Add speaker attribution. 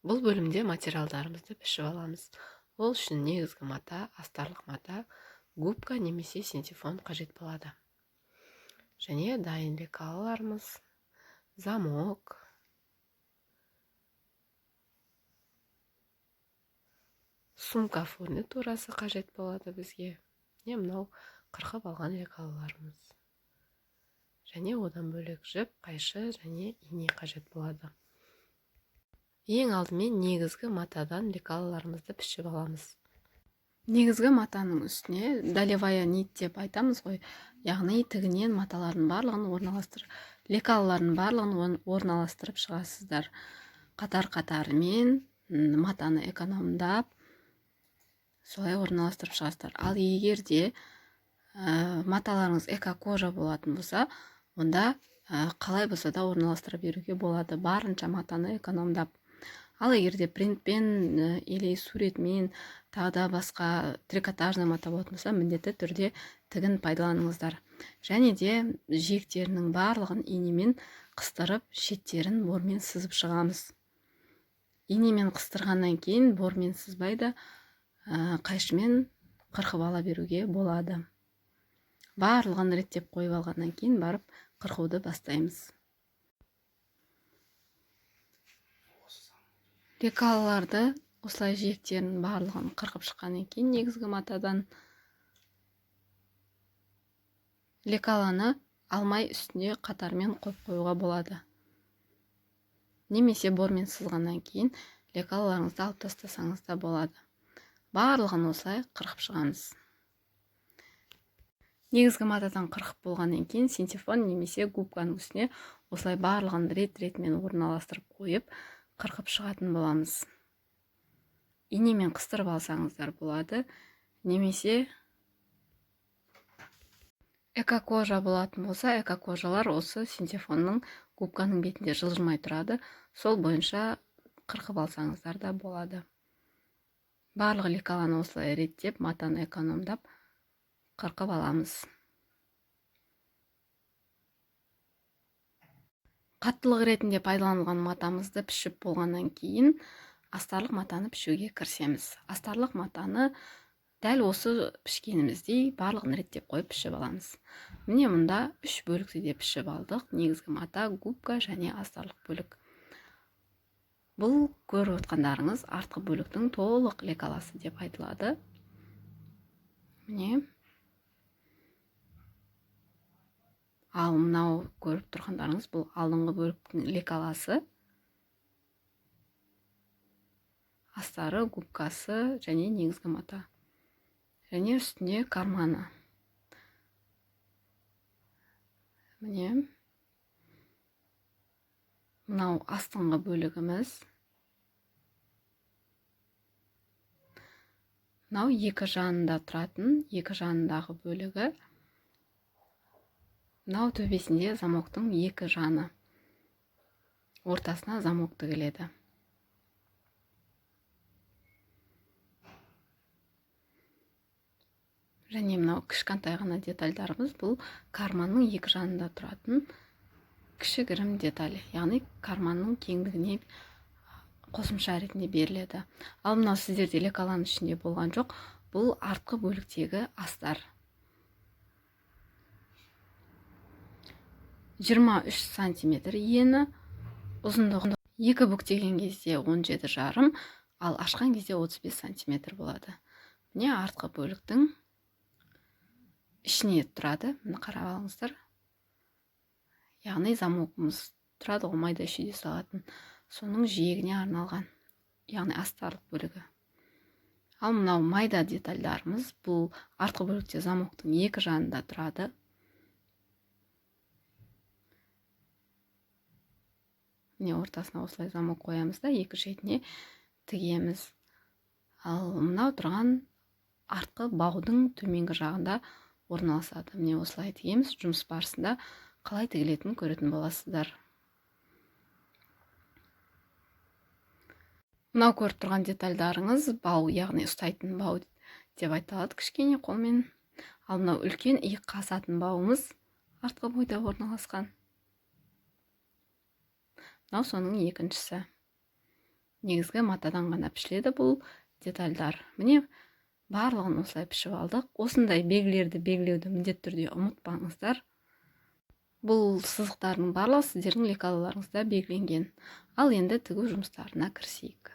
Speaker 1: Бұл бөлімде материалдарымызды пішіп аламыз. Ол үшін негізгі мата, астарлық мата, губка немесе синтефон қажет болады. Және дайын лекалаларымыз, замок, сумка фурнитурасы қажет болады бізге. Не мынау қырқып алған лекалаларымыз. Және одан бөлек жіп, қайшы және ине қажет болады. Ең алдымен негізгі матадан лекалаларымызды пішіп аламыз. Негізгі матаның үстіне долевая нит деп айтамыз ғой, яғни тігінен маталардың барлығын орналастырып, лекалалардың барлығын орналастырып шығасыздар. Қатар-қатарымен матаны экономдап, солай орналастырып шығасыздар. Ал егер де маталарыңыз эко-кожа болатын болса, онда қалай болса да орналастыра беруге болады, барынша матаны экономдап. Ал егерде принтпен или суретмен, тағы да басқа трикотажный мата болатын болса, міндетті түрде тігін пайдаланыңыздар. Және де жиектерінің барлығын инемен қыстырып, шеттерін бормен сызып шығамыз. Инемен қыстырғаннан кейін бормен сызбайды, қайшымен қырқып ала беруге болады. Барлығын реттеп қойып алғаннан кейін барып қырқуды бастаймыз. Лекалаларды осылай жиектерінің барлығын қырқып шыққаннан кейін негізгі матадан лекаланы алмай үстіне қатармен қойып қоюға болады. Немесе бормен сызғаннан кейін лекалаларыңызды алып тастасаңыз да болады. Барлығын осылай қырқып шығамыз. Негізгі матадан қырқып болғаннан кейін синтефон немесе губканың үстіне осылай барлығын рет-ретімен орналастырып қойып, қырқып шығатын боламыз. Инемен қыстырып алсаңыздар болады, немесе эко-кожа болатын болса, эко-кожалар осы синтефонның губканың бетінде жылжымай тұрады, сол бойынша қырқып алсаңыздар да болады. Барлық лекаланы осылай реттеп, матаны экономдап қырқып аламыз. Қаттылық ретінде пайдаланылған матамызды пішіп болғаннан кейін астарлық матаны пішуге кірісеміз. Астарлық матаны дәл осы пішкеніміздей барлығын реттеп қойып пішіп аламыз. Міне мұнда 3 бөлікті де пішіп алдық. Негізгі мата, губка және астарлық бөлік. Бұл көріп отқандарыңыз артқы бөліктің толық лекаласы деп айтылады. Міне. Ал мынау көріп тұрғандарыңыз бұл алдыңғы бөліктің лекаласы. Астары, губкасы және негізгі мата. Және үстіне карманы. Міне. Мынау астыңғы бөлігіміз. Мынау екі жанында тұратын, екі жанындағы бөлігі. Мынау төбесінде замоктың екі жаны. Ортасына замок тігіледі. Және мынау кішкентай ғана детальдарымыз бұл карманның екі жанында тұратын кішігірім деталь. Яғни карманның кеңдігіне қосымша ретінде беріледі. Ал мынау сіздерде лекаланың ішінде болған жоқ. Бұл артқы бөліктегі астар. 23 сантиметр ені, ұзындығы 2 бүктеген кезде 17,5, ал ашқан кезде 35 сантиметр болады. Міне артқы бөліктің ішіне тұрады. Міне қарап алыңыздар. Яғни замогымыз тұрады ғой, майда шүйде салатын. Соның жиегіне арналған. Яғни астарлық бөлігі. Ал мынау майда детальдарымыз бұл артқы бөлікте замоктың екі жанында тұрады. Міне ортасына осылай замок қоямыз да, екі шетіне тігеміз. Ал мынау тұрған артқы баудың төменгі жағында орналасады. Міне осылай тігеміз. Жұмыс барысында қалай тігілетінін көретін боласыздар. Мынау көріп тұрған детальдарыңыз бау, яғни ұстайтын бау деп айтылады кішкене қолмен. Ал мынау үлкен иық қасатын бауымыз артқы бойда орналасқан. Мынау соның екіншісі.
Speaker 2: негізгі матадан ғана пішіледі бұл детальдар. Міне барлығын осылай пішіп алдық. Осындай белгілерді белгілеуді міндетті түрде ұмытпаңыздар. Бұл сызықтардың барлығы сіздердің лекалаларыңызда белгіленген. Ал енді тігу жұмыстарына кірісейік.